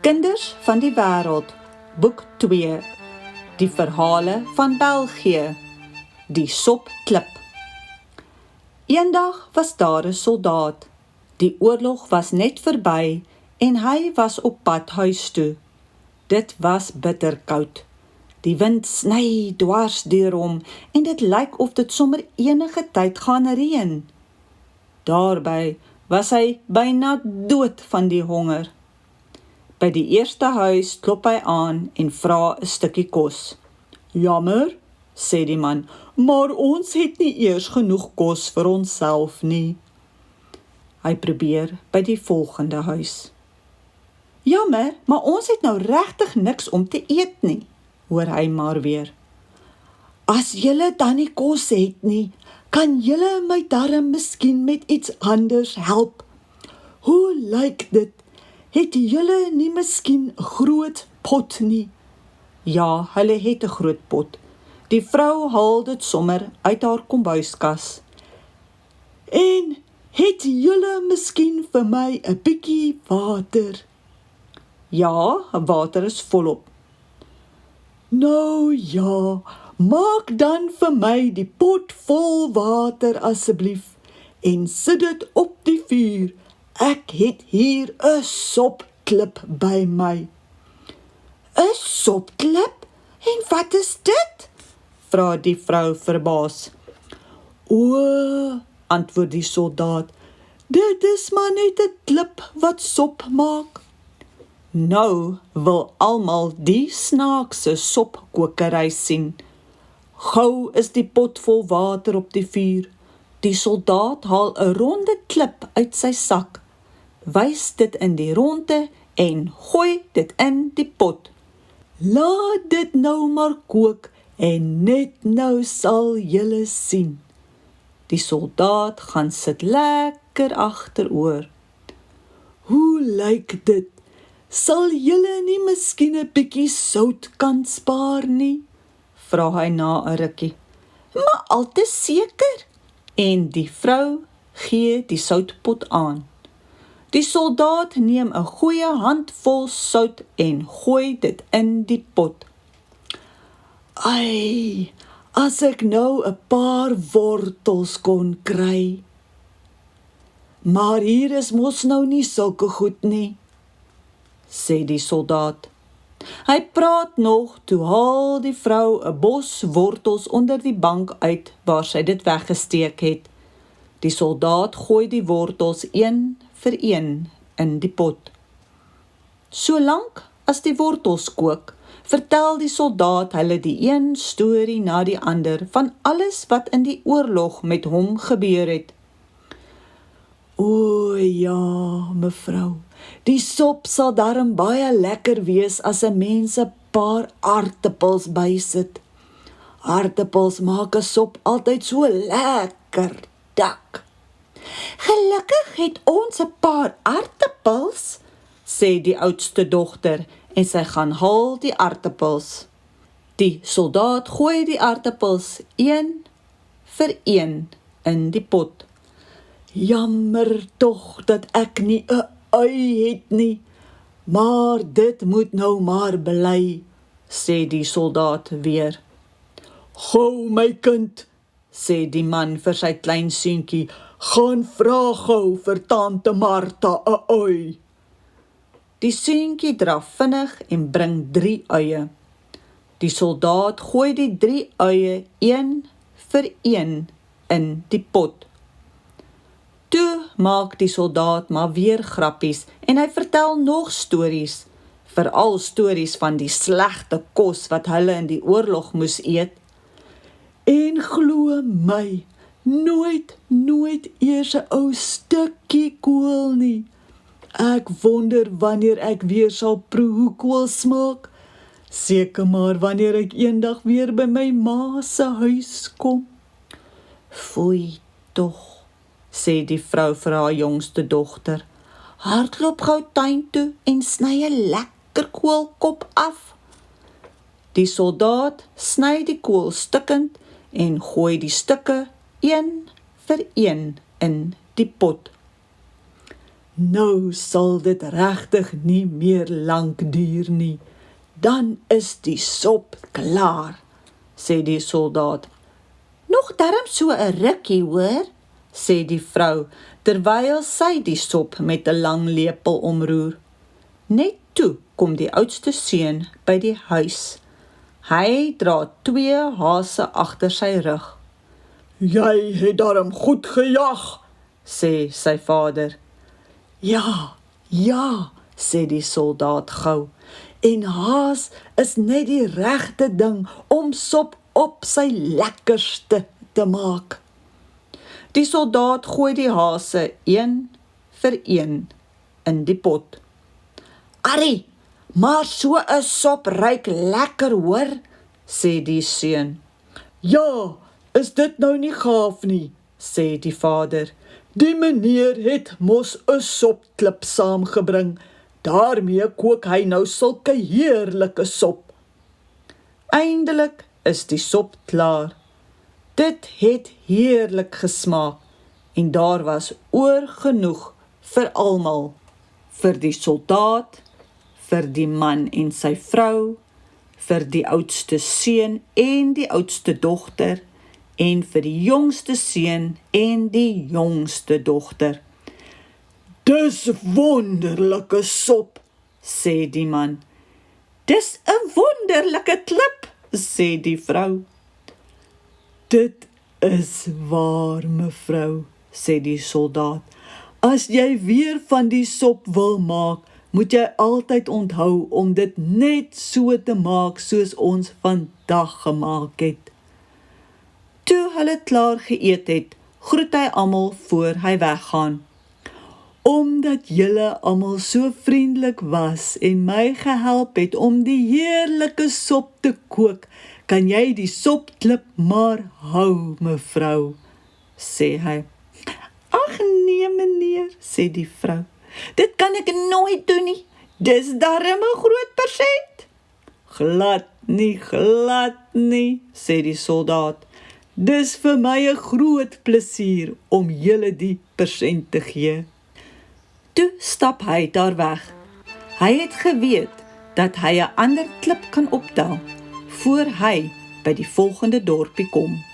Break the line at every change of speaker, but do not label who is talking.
Kinders van die wêreld, boek 2, die verhale van België, die sopklip. Eendag was daar 'n soldaat. Die oorlog was net verby en hy was op pad huis toe. Dit was bitterkoud. Die wind sny dwars deur hom en dit lyk of dit sommer enige tyd gaan reën. Daarby was hy byna dood van die honger. By die eerste huis klop hy aan en vra 'n stukkie kos. "Jammer," sê die man, "maar ons het nie eers genoeg kos vir onsself nie." Hy probeer by die volgende huis. "Jammer, maar ons het nou regtig niks om te eet nie," hoor hy maar weer. "As julle dan nie kos het nie, kan julle my darm miskien met iets anders help? Hoe lyk dit? Het julle nie miskien 'n groot pot nie?" Ja, hulle het 'n groot pot. Die vrou haal dit sommer uit haar kombuiskas. "En het julle miskien vir my 'n bietjie water?" "Ja, water is volop." "Nou ja, maak dan vir my die pot vol water asseblief en sit dit op die vuur. Ek het hier 'n sopklip by my." "'n Sopklip? En wat is dit?" vra die vrou verbaas. "O," antwoord die soldaat, "dit is maar net 'n klip wat sop maak." Nou wil almal die snaakse sopkokery sien. Gou is die pot vol water op die vuur. Die soldaat haal 'n ronde klip uit sy sak, wys dit in die ronde en gooi dit in die pot. "Laat dit nou maar kook en net nou sal julle sien." Die soldaat gaan sit lekker agteroor. "Hoe lyk dit? Sal julle nie miskien 'n bietjie sout kan spaar nie?" vra hy na 'n rukkie. "Maar al te seker." En die vrou gee die soutpot aan. Die soldaat neem 'n goeie handvol sout en gooi dit in die pot. "Ai, as ek nou 'n paar wortels kon kry. Maar hier is mos nou nie sulke goed nie," sê die soldaat. Hy praat nog, toe haal die vrou 'n bos wortels onder die bank uit waar sy dit weggesteek het. Die soldaat gooi die wortels een vir een in die pot. Solank as die wortels kook, vertel die soldaat hulle die een storie na die ander van alles wat in die oorlog met hom gebeur het. "O ja, mevrou, die sop sal darm baie lekker wees as 'n mens 'n paar aartappels bysit. Aartappels maak 'n sop altyd so lekker dak." "Gelukkig het ons 'n paar aartappels," sê die oudste dogter en sy gaan haal die aartappels. Die soldaat gooi die aartappels een vir een in die pot. "Jammer tog dat ek nie 'n ui het nie, maar dit moet nou maar bly," sê die soldaat weer. "Gou my kind," sê die man vir sy klein seentjie, "gaan vra gou vir tante Martha 'n ui." Die seentjie draf vinnig en bring 3 uie. Die soldaat gooi die 3 uie een vir een in die pot. Toe maak die soldaat maar weer grappies en hy vertel nog stories, veral stories van die slegte kos wat hulle in die oorlog moes eet. "En glo my, nooit eers 'n ou stukkie kool nie. Ek wonder wanneer ek weer sal proe hoe kool smaak. Seker maar wanneer ek eendag weer by my ma se huis kom." "Foei tog," sê die vrou vir haar jongste dogter. "Hardloop gou tuin toe en sny 'n lekker koolkop af." Die soldaat sny die kool stukkend en gooi die stukke een vir een in die pot. Nou sal dit regtig nie meer lank duur nie. Dan is die sop klaar, sê die soldaat.
Nog darm so 'n rukkie, hoor,
sê die vrou, terwyl sy die sop met 'n lang lepel omroer. Net toe kom die oudste seun by die huis. Hy dra 2 hase agter sy rug. Jy het darm goed gejag, sê sy vader. Ja, sê die soldaat gou, en haas is net die regte ding om sop op sy lekkerste te maak. Die soldaat gooi die hase een vir een in die pot. Arrie, maar so 'n sop ruik lekker, hoor, sê die seun. Ja, is dit nou nie gaaf nie, sê die vader. Die meneer het mos 'n sopklip saamgebring. Daarmee kook hy nou sulke heerlike sop. Eindelik is die sop klaar. Dit het heerlik gesmaak en daar was oor genoeg vir almal. Vir die soldaat, vir die man en sy vrou, vir die oudste seun en die oudste dogter, en vir die jongste seun en die jongste dogter. Dis wonderlike sop, sê die man. Dis 'n wonderlike klip, sê die vrou. Dit is waar, mevrou, sê die soldaat. As jy weer van die sop wil maak, moet jy altyd onthou om dit net so te maak soos ons vandag gemaak het. Toe hulle klaar geëet het, groet hy almal voor hy weggaan. Omdat julle almal so vriendelik was en my gehelp het om die heerlike sop te kook, kan jy die sopklip maar hou, mevrou, sê hy. Ag nee, meneer, sê die vrou. Dit kan ek nooit doen nie. Dis darem 'n groot persent. Glad nie, sê die soldaat. Dis vir my 'n groot plesier om julle die persent te gee. Toe stap hy daar weg. Hy het geweet dat hy 'n ander klip kan optel voor hy by die volgende dorpie kom.